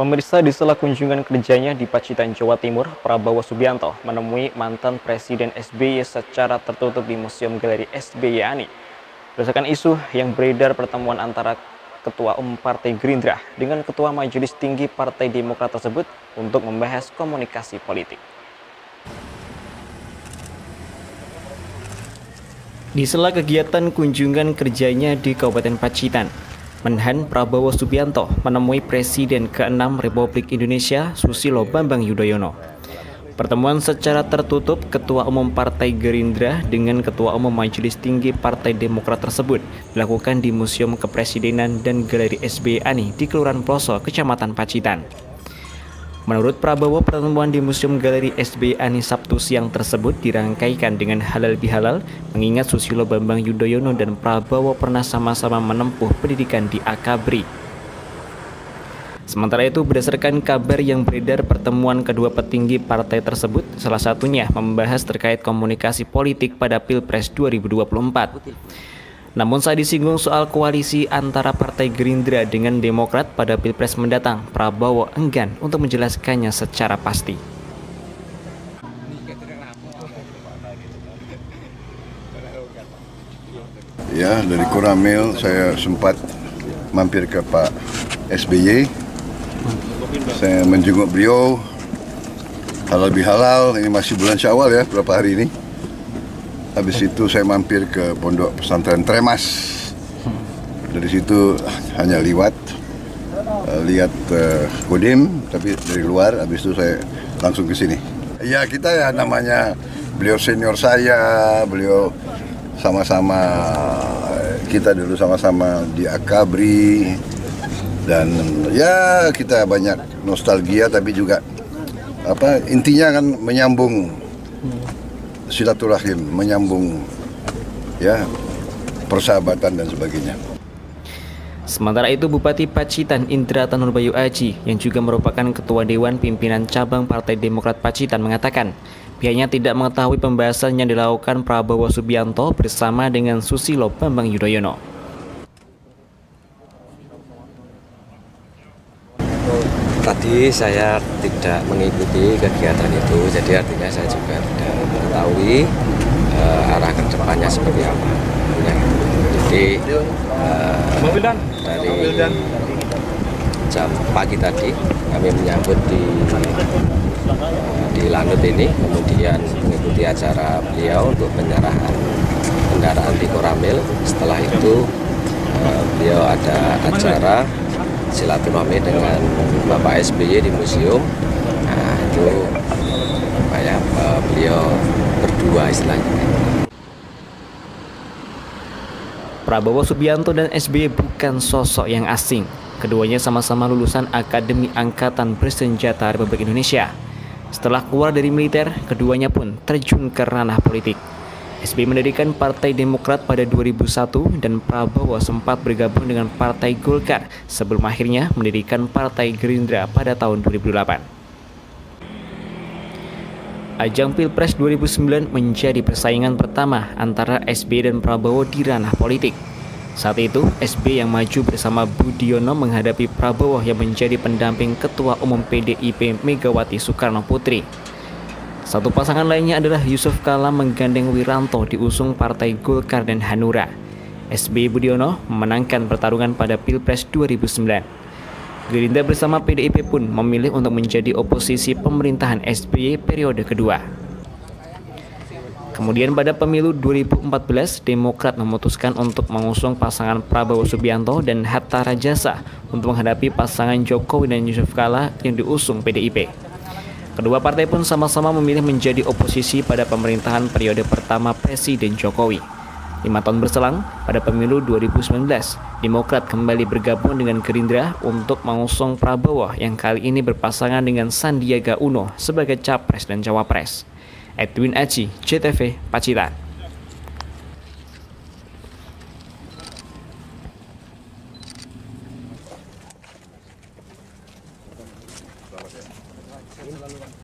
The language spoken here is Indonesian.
Pemirsa, di sela kunjungan kerjanya di Pacitan, Jawa Timur, Prabowo Subianto menemui mantan Presiden SBY secara tertutup di Museum Galeri SBY Ani. Berdasarkan isu yang beredar, pertemuan antara Ketua Umum Partai Gerindra dengan Ketua Majelis Tinggi Partai Demokrat tersebut untuk membahas komunikasi politik. Di sela kegiatan kunjungan kerjanya di Kabupaten Pacitan, Menhan Prabowo Subianto menemui Presiden ke-6 Republik Indonesia Susilo Bambang Yudhoyono. Pertemuan secara tertutup Ketua Umum Partai Gerindra dengan Ketua Umum Majelis Tinggi Partai Demokrat tersebut dilakukan di Museum Kepresidenan dan Galeri SBY Ani di Kelurahan Ploso, Kecamatan Pacitan. Menurut Prabowo, pertemuan di Museum Galeri SBY Ani Sabtu siang tersebut dirangkaikan dengan halal bihalal, mengingat Susilo Bambang Yudhoyono dan Prabowo pernah sama-sama menempuh pendidikan di Akabri. Sementara itu, berdasarkan kabar yang beredar, pertemuan kedua petinggi partai tersebut salah satunya membahas terkait komunikasi politik pada Pilpres 2024. Namun saat disinggung soal koalisi antara Partai Gerindra dengan Demokrat pada Pilpres mendatang, Prabowo enggan untuk menjelaskannya secara pasti. Ya, dari Koramil saya sempat mampir ke Pak SBY. Saya menjenguk beliau halal bihalal, ini masih bulan Syawal ya, beberapa hari ini. Habis itu saya mampir ke Pondok Pesantren Tremas. Dari situ hanya lihat Kodim, tapi dari luar. Habis itu saya langsung ke sini. Ya, kita ya namanya beliau senior saya, beliau sama-sama, kita dulu sama-sama di Akabri, dan ya kita banyak nostalgia, tapi juga intinya kan menyambung silaturahim, menyambung ya persahabatan dan sebagainya. Sementara itu, Bupati Pacitan Indra Tanurbayu Aji yang juga merupakan Ketua Dewan Pimpinan Cabang Partai Demokrat Pacitan mengatakan pihaknya tidak mengetahui pembahasan yang dilakukan Prabowo Subianto bersama dengan Susilo Bambang Yudhoyono. Tadi saya tidak mengikuti kegiatan itu, jadi artinya saya juga tidak mengetahui arah ke depannya seperti apa. Jadi dari jam pagi tadi kami menyambut di Lanut ini, kemudian mengikuti acara beliau untuk penyerahan kendaraan di Koramil. Setelah itu beliau ada acara silaturahmi dengan Bapak SBY di museum. Nah, itu beliau berdua istilahnya. Prabowo Subianto dan SBY bukan sosok yang asing. Keduanya sama-sama lulusan Akademi Angkatan Bersenjata Republik Indonesia. Setelah keluar dari militer, keduanya pun terjun ke ranah politik. SBY mendirikan Partai Demokrat pada 2001 dan Prabowo sempat bergabung dengan Partai Golkar sebelum akhirnya mendirikan Partai Gerindra pada tahun 2008. Ajang Pilpres 2009 menjadi persaingan pertama antara SBY dan Prabowo di ranah politik. Saat itu, SBY yang maju bersama Budiono menghadapi Prabowo yang menjadi pendamping Ketua Umum PDIP Megawati Soekarno Putri. Satu pasangan lainnya adalah Yusuf Kala menggandeng Wiranto diusung Partai Golkar dan Hanura. SBY Budiono memenangkan pertarungan pada Pilpres 2009. Gerindra bersama PDIP pun memilih untuk menjadi oposisi pemerintahan SBY periode kedua. Kemudian pada pemilu 2014, Demokrat memutuskan untuk mengusung pasangan Prabowo Subianto dan Hatta Rajasa untuk menghadapi pasangan Jokowi dan Yusuf Kala yang diusung PDIP. Kedua partai pun sama-sama memilih menjadi oposisi pada pemerintahan periode pertama Presiden Jokowi. 5 tahun berselang, pada pemilu 2019, Demokrat kembali bergabung dengan Gerindra untuk mengusung Prabowo yang kali ini berpasangan dengan Sandiaga Uno sebagai Capres dan Cawapres. Edwin Aji, JTV, Pacitan.